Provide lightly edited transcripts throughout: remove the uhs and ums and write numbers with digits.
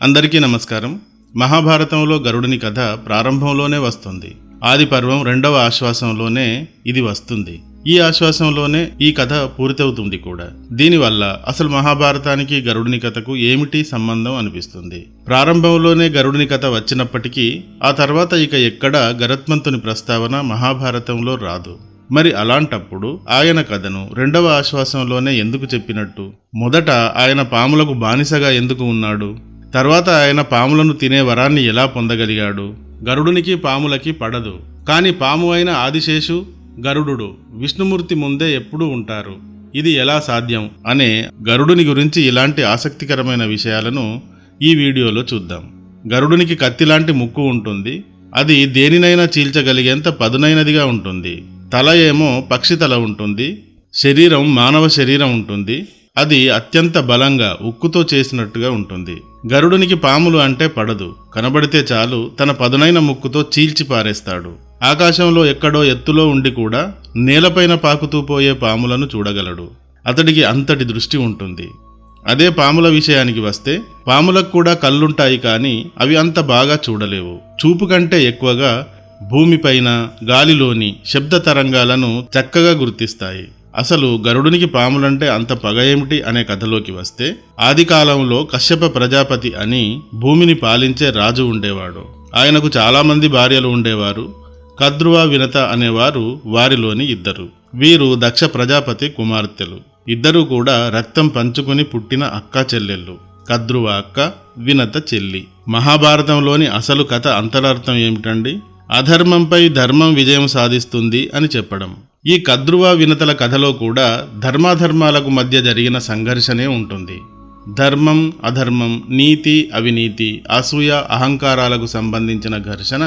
అందరికీ నమస్కారం. మహాభారతంలో గరుడుని కథ ప్రారంభంలోనే వస్తుంది. ఆది పర్వం 2వ ఆశ్వాసంలోనే ఇది వస్తుంది. ఈ ఆశ్వాసంలోనే ఈ కథ పూర్తవుతుంది కూడా. దీనివల్ల అసలు మహాభారతానికి గరుడుని కథకు ఏమిటి సంబంధం అనిపిస్తుంది. ప్రారంభంలోనే గరుడుని కథ వచ్చినప్పటికీ ఆ తర్వాత ఇక ఎక్కడా గరుత్మంతుని ప్రస్తావన మహాభారతంలో రాదు. మరి అలాంటప్పుడు ఆయన కథను 2వ ఆశ్వాసంలోనే ఎందుకు చెప్పినట్టు? మొదట ఆయన పాములకు బానిసగా ఎందుకు ఉన్నాడు? తర్వాత ఆయన పాములను తినే వరాన్ని ఎలా పొందగలిగాడు? గరుడునికి పాములకి పడదు. కాని పాము అయిన ఆదిశేషు, గరుడు విష్ణుమూర్తి ముందే ఎప్పుడూ ఉంటారు. ఇది ఎలా సాధ్యం అనే గరుడుని గురించి ఇలాంటి ఆసక్తికరమైన విషయాలను ఈ వీడియోలో చూద్దాం. గరుడునికి కత్తిలాంటి ముక్కు ఉంటుంది. అది దేనినైనా చీల్చగలిగేంత పదునైనదిగా ఉంటుంది. తల ఏమో పక్షి తల ఉంటుంది. శరీరం మానవ శరీరం ఉంటుంది. అది అత్యంత బలంగా ఉక్కుతో చేసినట్టుగా ఉంటుంది. గరుడునికి పాములు అంటే పడదు. కనబడితే చాలు తన పదునైన ముక్కుతో చీల్చి పారేస్తాడు. ఆకాశంలో ఎక్కడో ఎత్తులో ఉండి కూడా నేలపైన పాకుతూ పోయే పాములను చూడగలడు. అతడికి అంతటి దృష్టి ఉంటుంది. అదే పాముల విషయానికి వస్తే పాములకు కూడా కళ్ళుంటాయి, కానీ అవి అంత బాగా చూడలేవు. చూపు కంటే ఎక్కువగా భూమిపైన గాలిలోని శబ్ద తరంగాలను చక్కగా గుర్తిస్తాయి. అసలు గరుడునికి పాములంటే అంత పగ ఏమిటి అనే కథలోకి వస్తే, ఆది కాలంలో కశ్యప ప్రజాపతి అని భూమిని పాలించే రాజు ఉండేవాడు. ఆయనకు చాలామంది భార్యలు ఉండేవారు. కద్రువ, వినత అనేవారు వారిలోని ఇద్దరు. వీరు దక్ష ప్రజాపతి కుమార్తెలు. ఇద్దరూ కూడా రక్తం పంచుకుని పుట్టిన అక్కా చెల్లెళ్ళు. కద్రువ అక్క, వినత చెల్లి. మహాభారతంలోని అసలు కథ అంతరార్థం ఏమిటండి? అధర్మంపై ధర్మం విజయం సాధిస్తుంది అని చెప్పడం. ఈ కద్రువ, వినతల కథలో కూడా ధర్మాధర్మాలకు మధ్య జరిగిన సంఘర్షణే ఉంటుంది. ధర్మం, అధర్మం, నీతి, అవినీతి, అసూయ, అహంకారాలకు సంబంధించిన ఘర్షణ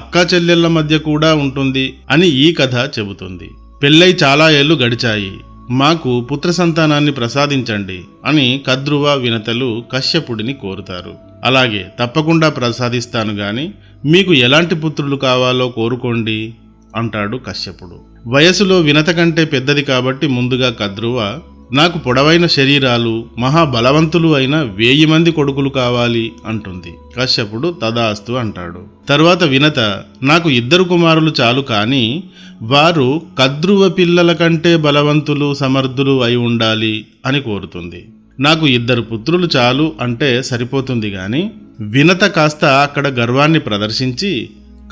అక్కా చెల్లెళ్ల మధ్య కూడా ఉంటుంది అని ఈ కథ చెబుతుంది. పెళ్ళై చాలా ఏళ్లు గడిచాయి. మాకు పుత్ర సంతానాన్ని ప్రసాదించండి అని కద్రువ, వినతలు కశ్యపుడిని కోరుతారు. అలాగే తప్పకుండా ప్రసాదిస్తాను గాని మీకు ఎలాంటి పుత్రులు కావాలో కోరుకోండి అంటాడు కశ్యపుడు. వయసులో వినత కంటే పెద్దది కాబట్టి ముందుగా కద్రువ, నాకు పొడవైన శరీరాలు, మహాబలవంతులు అయిన 1000 మంది కొడుకులు కావాలి అంటుంది. కశ్యపుడు తదాస్తు అంటాడు. తరువాత వినత, నాకు 2 కుమారులు చాలు, కానీ వారు కద్రువ పిల్లల కంటే బలవంతులు, సమర్థులు అయి ఉండాలి అని కోరుతుంది. నాకు 2 పుత్రులు చాలు అంటే సరిపోతుంది గాని వినత కాస్త అక్కడ గర్వాన్ని ప్రదర్శించి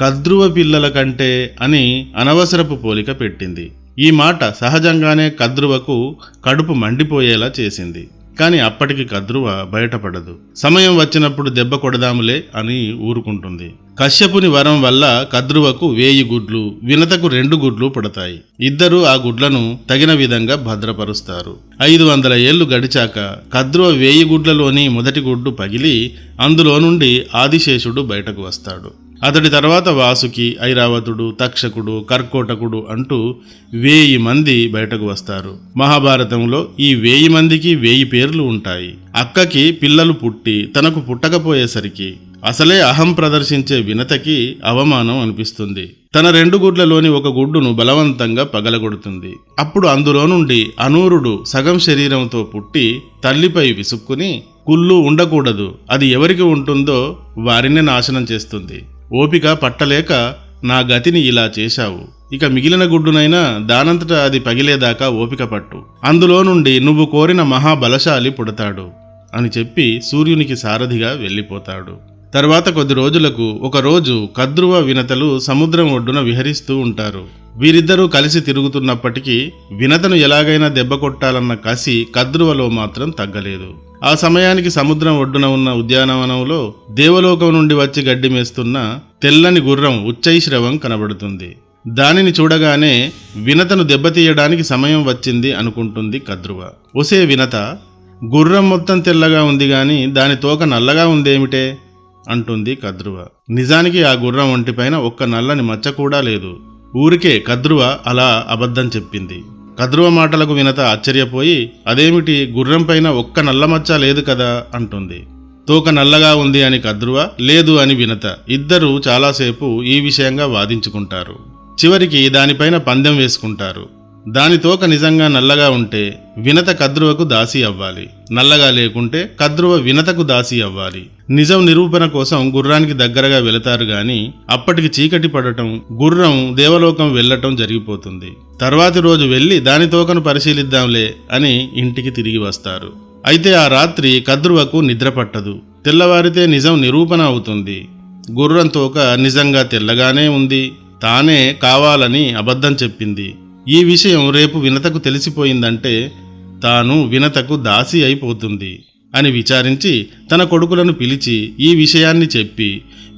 కద్రువ పిల్లల కంటే అని అనవసరపు పోలిక పెట్టింది. ఈ మాట సహజంగానే కద్రువకు కడుపు మండిపోయేలా చేసింది. కాని అప్పటికి కద్రువ బయటపడదు. సమయం వచ్చినప్పుడు దెబ్బ కొడదాములే అని ఊరుకుంటుంది. కశ్యపుని వరం వల్ల కద్రువకు 1000 గుడ్లు, వినతకు 2 గుడ్లు పుడతాయి. ఇద్దరూ ఆ గుడ్లను తగిన విధంగా భద్రపరుస్తారు. 500 ఏళ్లు గడిచాక కద్రువ 1000 గుడ్లలోని మొదటి గుడ్డు పగిలి అందులో నుండి ఆదిశేషుడు బయటకు వస్తాడు. అతడి తర్వాత వాసుకి, ఐరావతుడు, తక్షకుడు, కర్కోటకుడు అంటూ 1000 మంది బయటకు వస్తారు. మహాభారతంలో ఈ 1000 మందికి 1000 పేర్లు ఉంటాయి. అక్కకి పిల్లలు పుట్టి తనకు పుట్టకపోయేసరికి అసలే అహం ప్రదర్శించే వినతకి అవమానం అనిపిస్తుంది. తన 2 గుడ్లలోని ఒక గుడ్డును బలవంతంగా పగలగొడుతుంది. అప్పుడు అందులో నుండి అనూరుడు సగం శరీరంతో పుట్టి తల్లిపై విసుక్కుని, కుళ్ళు ఉండకూడదు, అది ఎవరికి ఉంటుందో వారినే నాశనం చేస్తుంది. ఓపిక పట్టలేక నా గతిని ఇలా చేశావు. ఇక మిగిలిన గుడ్డునైనా దానంతటా అది పగిలేదాకా ఓపిక పట్టు. అందులో నుండి నువ్వు కోరిన మహాబలశాలి పుడతాడు అని చెప్పి సూర్యునికి సారథిగా వెళ్ళిపోతాడు. తర్వాత కొద్ది రోజులకు ఒకరోజు కద్రువ, వినతలు సముద్రం ఒడ్డున విహరిస్తూ ఉంటారు. వీరిద్దరూ కలిసి తిరుగుతున్నప్పటికీ వినతను ఎలాగైనా దెబ్బ కొట్టాలన్న కసి కద్రువలో మాత్రం తగ్గలేదు. ఆ సమయానికి సముద్రం ఒడ్డున ఉన్న ఉద్యానవనంలో దేవలోకం నుండి వచ్చి గడ్డి మేస్తున్న తెల్లని గుర్రం ఉచ్చైశ్రవం కనబడుతుంది. దానిని చూడగానే వినతను దెబ్బతీయడానికి సమయం వచ్చింది అనుకుంటుంది కద్రువ. ఒసే వినత, గుర్రం మొత్తం తెల్లగా ఉంది గాని దాని తోక నల్లగా ఉందేమిటే అంటుంది కద్రువ. నిజానికి ఆ గుర్రం ఒంటిపైన ఒక్క నల్లని మచ్చ కూడా లేదు. ఊరికే కద్రువ అలా అబద్ధం చెప్పింది. కద్రువ మాటలకు వినత ఆశ్చర్యపోయి, అదేమిటి, గుర్రం పైన ఒక్క నల్ల మచ్చ లేదు కదా అంటుంది. తోక నల్లగా ఉంది అని కద్రువ, లేదు అని వినత. ఇద్దరూ చాలాసేపు ఈ విషయంగా వాదించుకుంటారు. చివరికి దానిపైన పందెం వేసుకుంటారు. దాని తోక నిజంగా నల్లగా ఉంటే వినత కద్రువకు దాసి అవ్వాలి, నల్లగా లేకుంటే కద్రువ వినతకు దాసి అవ్వాలి. నిజం నిరూపణ కోసం గుర్రానికి దగ్గరగా వెళతారు గాని అప్పటికి చీకటి పడటం, గుర్రం దేవలోకం వెళ్లటం జరిగిపోతుంది. తర్వాతి రోజు వెళ్లి దాని తోకను పరిశీలిద్దాంలే అని ఇంటికి తిరిగి వస్తారు. అయితే ఆ రాత్రి కద్రువకు నిద్ర పట్టదు. తెల్లవారితే నిజం నిరూపణ అవుతుంది. గుర్రం తోక నిజంగా తెల్లగానే ఉంది. తానే కావాలని అబద్ధం చెప్పింది. ఈ విషయం రేపు వినతకు తెలిసిపోయిందంటే తాను వినతకు దాసి అయిపోతుంది అని విచారించి తన కొడుకులను పిలిచి ఈ విషయాన్ని చెప్పి,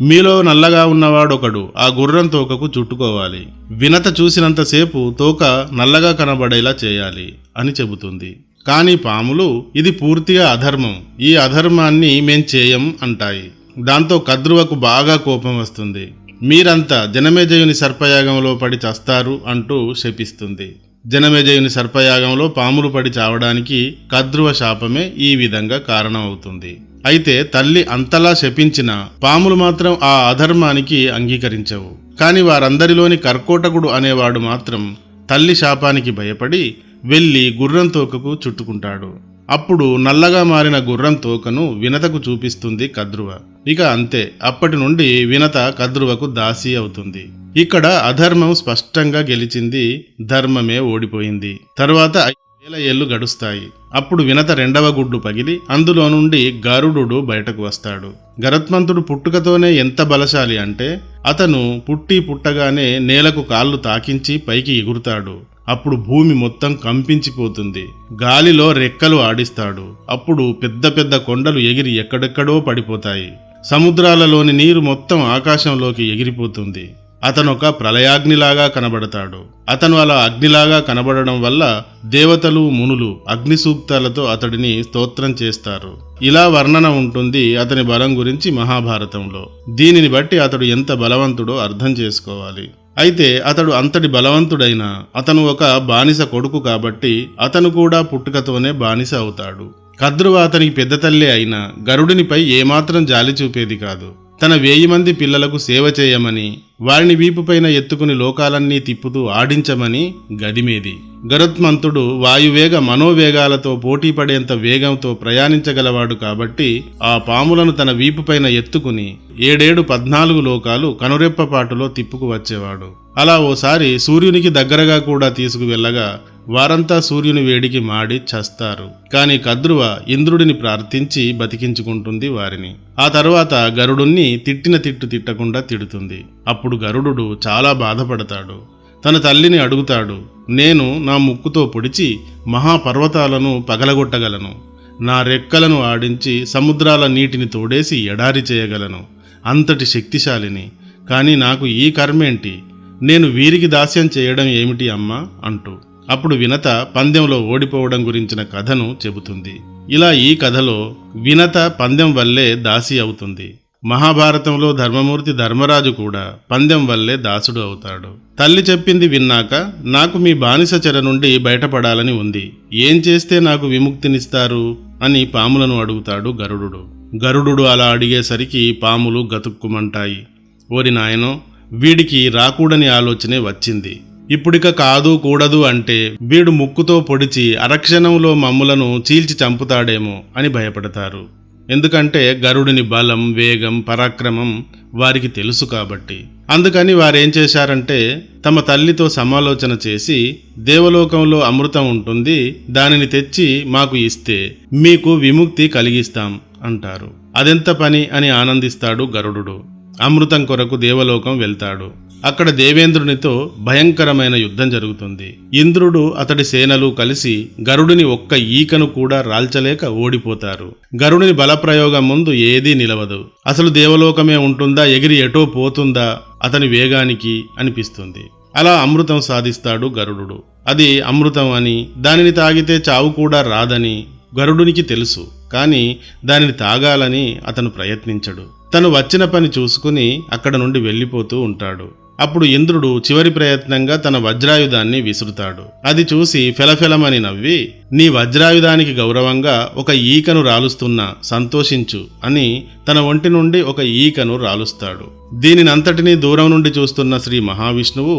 మీలో నల్లగా ఉన్నవాడొకడు ఆ గుర్రం తోకకు చుట్టుకోవాలి, వినత చూసినంతసేపు తోక నల్లగా కనబడేలా చేయాలి అని చెబుతుంది. కానీ పాములు ఇది పూర్తిగా అధర్మం, ఈ అధర్మాన్ని మేం చేయం అంటాయి. దాంతో కద్రువకు బాగా కోపం వస్తుంది. మీరంతా జనమేజయుని సర్పయాగంలో పడి చస్తారు అంటూ శపిస్తుంది. జనమేజయుని సర్పయాగంలో పాములు పడి చావడానికి కద్రువ శాపమే ఈ విధంగా కారణం అవుతుంది. అయితే తల్లి అంతలా శపించిన పాములు మాత్రం ఆ అధర్మానికి అంగీకరించవు. కాని వారందరిలోని కర్కోటకుడు అనేవాడు మాత్రం తల్లి శాపానికి భయపడి వెళ్లి గుర్రం తోకకు చుట్టుకుంటాడు. అప్పుడు నల్లగా మారిన గుర్రం తోకను వినతకు చూపిస్తుంది కద్రువ. ఇక అంతే, అప్పటి నుండి వినత కద్రువకు దాసి అవుతుంది. ఇక్కడ అధర్మం స్పష్టంగా గెలిచింది, ధర్మమే ఓడిపోయింది. తరువాత 5,000 ఏళ్లు గడుస్తాయి. అప్పుడు వినత రెండవ గుడ్డు పగిలి అందులో నుండి గరుడు బయటకు వస్తాడు. గరుత్మంతుడు పుట్టుకతోనే ఎంత బలశాలి అంటే అతను పుట్టగానే నేలకు కాళ్ళు తాకించి పైకి ఎగురుతాడు. అప్పుడు భూమి మొత్తం కంపించిపోతుంది. గాలిలో రెక్కలు ఆడిస్తాడు. అప్పుడు పెద్ద పెద్ద కొండలు ఎగిరి ఎక్కడెక్కడో పడిపోతాయి. సముద్రాలలోని నీరు మొత్తం ఆకాశంలోకి ఎగిరిపోతుంది. అతనొక ప్రళయాగ్నిలాగా కనబడతాడు. అతను అలా అగ్నిలాగా కనబడడం వల్ల దేవతలు, మునులు అగ్ని సూక్తాలతో అతడిని స్తోత్రం చేస్తారు. ఇలా వర్ణన ఉంటుంది అతని బలం గురించి మహాభారతంలో. దీనిని బట్టి అతడు ఎంత బలవంతుడో అర్థం చేసుకోవాలి. అయితే అతడు అంతటి బలవంతుడైనా అతను ఒక బానిస కొడుకు కాబట్టి అతను కూడా పుట్టుకతోనే బానిస అవుతాడు. కద్రువ అతనికి పెద్ద తల్లి అయినా గరుడునిపై ఏమాత్రం జాలి చూపేది కాదు. తన 1000 మంది పిల్లలకు సేవ చేయమని, వారిని వీపుపైన ఎత్తుకుని లోకాలన్నీ తిప్పుతూ ఆడించమని గదిమేది. గరుత్మంతుడు వాయువేగ మనోవేగాలతో పోటీ పడేంత వేగంతో ప్రయాణించగలవాడు కాబట్టి ఆ పాములను తన వీపుపైన ఎత్తుకుని 14 లోకాలు కనురెప్పపాటులో తిప్పుకు వచ్చేవాడు. అలా ఓసారి సూర్యునికి దగ్గరగా కూడా తీసుకువెళ్ళగా వారంతా సూర్యుని వేడికి మాడి చస్తారు. కాని కద్రువ ఇంద్రుడిని ప్రార్థించి బతికించుకుంటుంది వారిని. ఆ తర్వాత గరుడుని తిట్టిన తిట్టు తిట్టకుండా తిడుతుంది. అప్పుడు గరుడు చాలా బాధపడతాడు. తన తల్లిని అడుగుతాడు, నేను నా ముక్కుతో పొడిచి మహాపర్వతాలను పగలగొట్టగలను, నా రెక్కలను ఆడించి సముద్రాల నీటిని తోడేసి ఎడారి చేయగలను, అంతటి శక్తిశాలిని. కానీ నాకు ఈ కర్మేంటి, నేను వీరికి దాస్యం చేయడం ఏమిటి అమ్మా అంటూ. అప్పుడు వినత పందెంలో ఓడిపోవడం గురించిన కథను చెబుతుంది. ఇలా ఈ కథలో వినత పందెం వల్లే దాసి అవుతుంది. మహాభారతంలో ధర్మమూర్తి ధర్మరాజు కూడా పందెం వల్లే దాసుడు అవుతాడు. తల్లి చెప్పింది విన్నాక నాకు మీ బానిస చెర నుండి బయటపడాలని ఉంది, ఏం చేస్తే నాకు విముక్తినిస్తారు అని పాములను అడుగుతాడు గరుడు. గరుడు అలా అడిగేసరికి పాములు గతుక్కుమంటాయి. ఓరి నాయనో, వీడికి రాకూడని ఆలోచనే వచ్చింది. ఇప్పుడిక కాదు కూడదు అంటే వీడు ముక్కుతో పొడిచి అరక్షణంలో మమ్ములను చీల్చి చంపుతాడేమో అని భయపడతారు. ఎందుకంటే గరుడిని బలం, వేగం, పరాక్రమం వారికి తెలుసు కాబట్టి. అందుకని వారేం చేశారంటే తమ తల్లితో సమాలోచన చేసి దేవలోకంలో అమృతం ఉంటుంది, దానిని తెచ్చి మాకు ఇస్తే మీకు విముక్తి కలిగిస్తాం అంటారు. అదెంత పని అని ఆనందిస్తాడు గరుడు. అమృతం కొరకు దేవలోకం వెళ్తాడు. అక్కడ దేవేంద్రునితో భయంకరమైన యుద్ధం జరుగుతుంది. ఇంద్రుడు అతడి సేనలు కలిసి గరుడిని ఒక్క ఈకను కూడా రాల్చలేక ఓడిపోతారు. గరుడిని బలప్రయోగం ముందు ఏదీ నిలవదు. అసలు దేవలోకమే ఉంటుందా, ఎగిరి ఎటో పోతుందా అతని వేగానికి అనిపిస్తుంది. అలా అమృతం సాధిస్తాడు గరుడు. అది అమృతం అని, దానిని తాగితే చావు కూడా రాదని గరుడునికి తెలుసు. కానీ దానిని తాగాలని అతను ప్రయత్నించడు. తను వచ్చిన పని చూసుకుని అక్కడ నుండి వెళ్ళిపోతూ ఉంటాడు. అప్పుడు ఇంద్రుడు చివరి ప్రయత్నంగా తన వజ్రాయుధాన్ని విసురుతాడు. అది చూసి ఫెలఫెలమని నవ్వి, నీ వజ్రాయుధానికి గౌరవంగా ఒక ఈకను రాలుస్తున్నా, సంతోషించు అని తన ఒంటి నుండి ఒక ఈకను రాలుస్తాడు. దీనినంతటినీ దూరం నుండి చూస్తున్న శ్రీ మహావిష్ణువు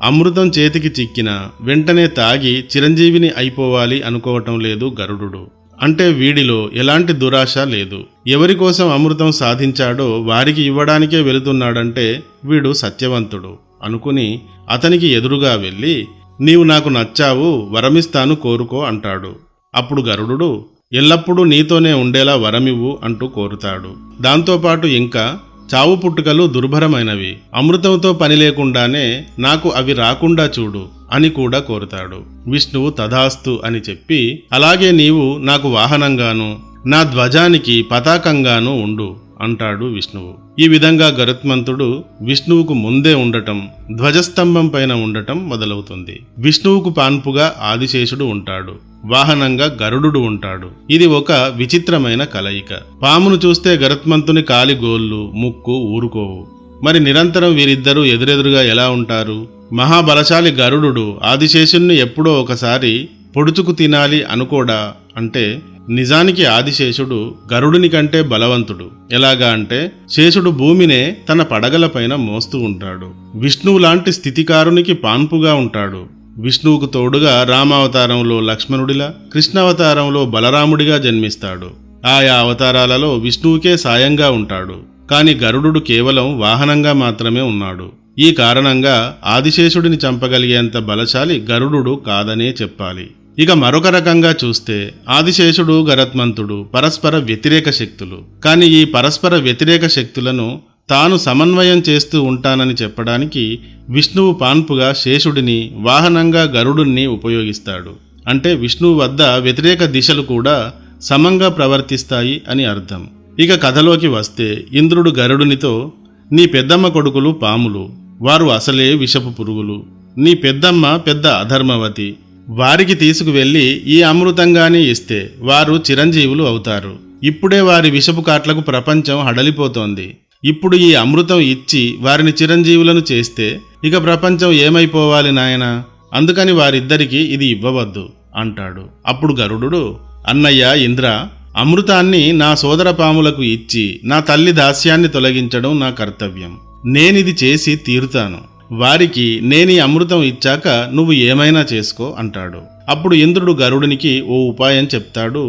అమృతం చేతికి చిక్కిన వెంటనే తాగి చిరంజీవిని అయిపోవాలి అనుకోవటం లేదు గరుడు. అంటే వీడిలో ఎలాంటి దురాశ లేదు. ఎవరి కోసం అమృతం సాధించాడో వారికి ఇవ్వడానికే వెళుతున్నాడంటే వీడు సత్యవంతుడు అనుకుని అతనికి ఎదురుగా వెళ్ళి, నీవు నాకు నచ్చావు, వరమిస్తాను, కోరుకో అంటాడు. అప్పుడు గరుడు, ఎల్లప్పుడూ నీతోనే ఉండేలా వరమివ్వు అంటూ కోరుతాడు. దాంతోపాటు ఇంకా, చావు పుట్టుకలు దుర్భరమైనవి, అమృతంతో పని లేకుండానే నాకు అవి రాకుండా చూడు అని కూడా కోరుతాడు. విష్ణువు తథాస్తు అని చెప్పి, అలాగే నీవు నాకు వాహనంగాను నా ధ్వజానికి పతాకంగాను ఉండు అంటాడు విష్ణువు. ఈ విధంగా గరుత్మంతుడు విష్ణువుకు ముందే ఉండటం, ధ్వజస్తంభం పైన ఉండటం మొదలవుతుంది. విష్ణువుకు పాన్పుగా ఆదిశేషుడు ఉంటాడు, వాహనంగా గరుడు ఉంటాడు. ఇది ఒక విచిత్రమైన కలయిక. పామును చూస్తే గరుత్మంతుని కాలి గోళ్ళు, ముక్కు ఊరుకోవు. మరి నిరంతరం వీరిద్దరూ ఎదురెదురుగా ఎలా ఉంటారు? మహాబలశాలి గరుడు ఆదిశేషుణ్ణి ఎప్పుడో ఒకసారి పొడుచుకు తినాలి అనుకోడా అంటే, నిజానికి ఆదిశేషుడు గరుడుని కంటే బలవంతుడు. ఎలాగా అంటే, శేషుడు భూమినే తన పడగలపైన మోస్తూ ఉంటాడు. విష్ణువు లాంటి స్థితికారునికి పాన్పుగా ఉంటాడు. విష్ణువుకు తోడుగా రామావతారంలో లక్ష్మణుడిలా, కృష్ణావతారంలో బలరాముడిగా జన్మిస్తాడు. ఆయా అవతారాలలో విష్ణువుకే సాయంగా ఉంటాడు. కాని గరుడు కేవలం వాహనంగా మాత్రమే ఉన్నాడు. ఈ కారణంగా ఆదిశేషుడిని చంపగలిగేంత బలశాలి గరుడు కాదనే చెప్పాలి. ఇక మరొక రకంగా చూస్తే ఆదిశేషుడు, గరుత్మంతుడు పరస్పర వ్యతిరేక శక్తులు. కాని ఈ పరస్పర వ్యతిరేక శక్తులను తాను సమన్వయం చేస్తూ ఉంటానని చెప్పడానికి విష్ణువు పాన్పుగా శేషుడిని, వాహనంగా గరుడుని ఉపయోగిస్తాడు. అంటే విష్ణువు వద్ద వ్యతిరేక దిశలు కూడా సమంగా ప్రవర్తిస్తాయి అని అర్థం. ఇక కథలోకి వస్తే ఇంద్రుడు గరుడునితో, నీ పెద్దమ్మ కొడుకులు పాములు, వారు అసలే విషపు పురుగులు. నీ పెద్దమ్మ పెద్ద అధర్మవతి, వారికి తీసుకువెళ్ళి ఈ అమృతంగానే ఇస్తే వారు చిరంజీవులు అవుతారు. ఇప్పుడే వారి విషపు కాట్లకు ప్రపంచం హడలిపోతోంది. ఇప్పుడు ఈ అమృతం ఇచ్చి వారిని చిరంజీవులను చేస్తే ఇక ప్రపంచం ఏమైపోవాలి నాయనా, అందుకని వారిద్దరికీ ఇది ఇవ్వవద్దు అంటాడు. అప్పుడు గరుడు, అన్నయ్య ఇంద్ర, అమృతాన్ని నా సోదర పాములకు ఇచ్చి నా తల్లి దాస్యాన్ని తొలగించడం నా కర్తవ్యం. నేనిది చేసి తీరుతాను. వారికి నేనీ అమృతం ఇచ్చాక నువ్వు ఏమైనా చేసుకో అంటాడు. అప్పుడు ఇంద్రుడు గరుడునికి ఓ ఉపాయం చెప్తాడు.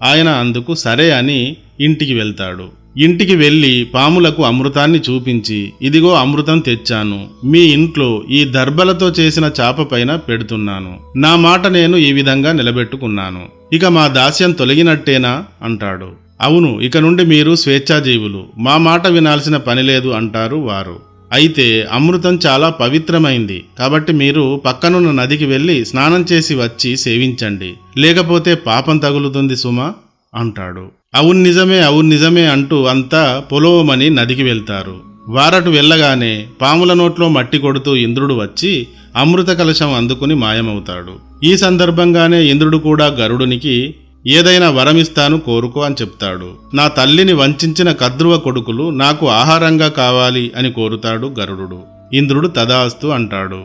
ఆయన అందుకు సరే అని ఇంటికి వెళ్తాడు. ఇంటికి వెళ్ళి పాములకు అమృతాన్ని చూపించి, ఇదిగో అమృతం తెచ్చాను, మీ ఇంట్లో ఈ దర్భలతో చేసిన చాప పైన పెడుతున్నాను. నా మాట నేను ఈ విధంగా నిలబెట్టుకున్నాను. ఇక మా దాస్యం తొలగినట్టేనా అంటాడు. అవును, ఇక నుండి మీరు స్వేచ్ఛాజీవులు, మా మాట వినాల్సిన పని లేదు అంటారు వారు. అయితే అమృతం చాలా పవిత్రమైంది కాబట్టి మీరు పక్కనున్న నదికి వెళ్ళి స్నానం చేసి వచ్చి సేవించండి, లేకపోతే పాపం తగులుతుంది సుమా అంటాడు. అవును నిజమే అంటూ అంతా పొలోమని నదికి వెళ్తారు. వారటు వెళ్ళగానే పాముల నోట్లో మట్టి కొడుతూ ఇంద్రుడు వచ్చి అమృత కలశం అందుకుని మాయమవుతాడు. ఈ సందర్భంగానే ఇంద్రుడు కూడా గరుడునికి ఏదైనా వరమిస్తాను కోరుకో అని చెప్తాడు. నా తల్లిని వంచిన కద్రువ కొడుకులు నాకు ఆహారంగా కావాలి అని కోరుతాడు గరుడు. ఇంద్రుడు తదాస్తు అంటాడు.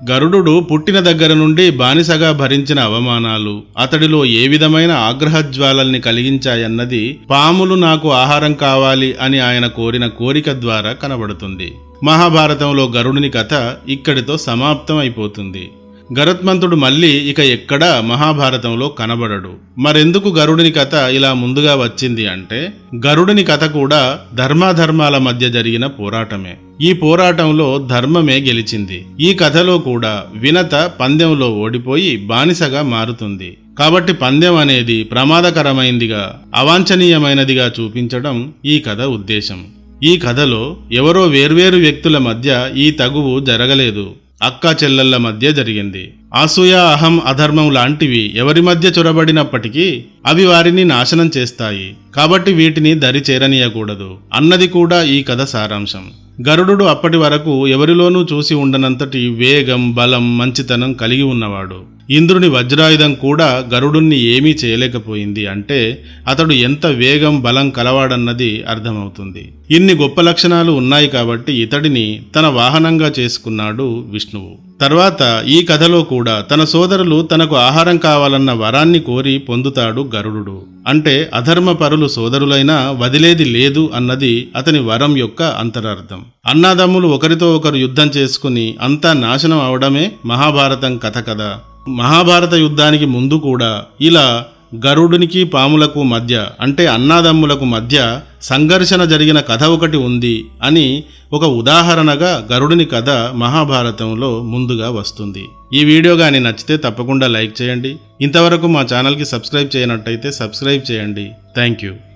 గరుడు పుట్టిన దగ్గర నుండి బానిసగా భరించిన అవమానాలు అతడిలో ఏ విధమైన ఆగ్రహజ్వాలల్ని కలిగించాయన్నది పాములు నాకు ఆహారం కావాలి అని ఆయన కోరిన కోరిక ద్వారా కనబడుతుంది. మహాభారతంలో గరుడుని కథ ఇక్కడితో సమాప్తం అయిపోతుంది. గరుత్మంతుడు మళ్ళీ ఇక ఎక్కడా మహాభారతంలో కనబడడు. మరెందుకు గరుడుని కథ ఇలా ముందుగా వచ్చింది అంటే, గరుడుని కథ కూడా ధర్మాధర్మాల మధ్య జరిగిన పోరాటమే. ఈ పోరాటంలో ధర్మమే గెలిచింది. ఈ కథలో కూడా వినత పందెంలో ఓడిపోయి బానిసగా మారుతుంది. కాబట్టి పందెం అనేది ప్రమాదకరమైందిగా, అవాంఛనీయమైనదిగా చూపించడం ఈ కథ ఉద్దేశం. ఈ కథలో ఎవరో వేర్వేరు వ్యక్తుల మధ్య ఈ తగువు జరగలేదు, అక్కా చెల్లెళ్ల మధ్య జరిగింది. అసూయ, అహం, అధర్మం లాంటివి ఎవరి మధ్య చొరబడినప్పటికీ అవి వారిని నాశనం చేస్తాయి. కాబట్టి వీటిని దరి చేరనీయకూడదు అన్నది కూడా ఈ కథ సారాంశం. గరుడు అప్పటి వరకు ఎవరిలోనూ చూసి ఉండనంతటి వేగం, బలం, మంచితనం కలిగి ఉన్నవాడు. ఇంద్రుని వజ్రాయుధం కూడా గరుడుని ఏమీ చేయలేకపోయింది అంటే అతడు ఎంత వేగం, బలం కలవాడన్నది అర్థమవుతుంది. ఇన్ని గొప్ప లక్షణాలు ఉన్నాయి కాబట్టి ఇతడిని తన వాహనంగా చేసుకున్నాడు విష్ణువు. తర్వాత ఈ కథలో కూడా తన సోదరులు తనకు ఆహారం కావాలన్న వరాన్ని కోరి పొందుతాడు గరుడు. అంటే అధర్మపరులు సోదరులైనా వదిలేది లేదు అన్నది అతని వరం యొక్క అంతరార్థం. అన్నాదమ్ములు ఒకరితో ఒకరు యుద్ధం చేసుకుని అంతా నాశనం అవడమే మహాభారతం కథ కదా. మహాభారత యుద్ధానికి ముందు కూడా ఇలా గరుడునికి పాములకు మధ్య అంటే అన్నాదమ్ములకు మధ్య సంఘర్షణ జరిగిన కథ ఒకటి ఉంది అని ఒక ఉదాహరణగా గరుడుని కథ మహాభారతంలో ముందుగా వస్తుంది. ఈ వీడియో కానీ నచ్చితే తప్పకుండా లైక్ చేయండి. ఇంతవరకు మా ఛానల్కి సబ్స్క్రైబ్ చేయనట్టయితే సబ్స్క్రైబ్ చేయండి. Thank you.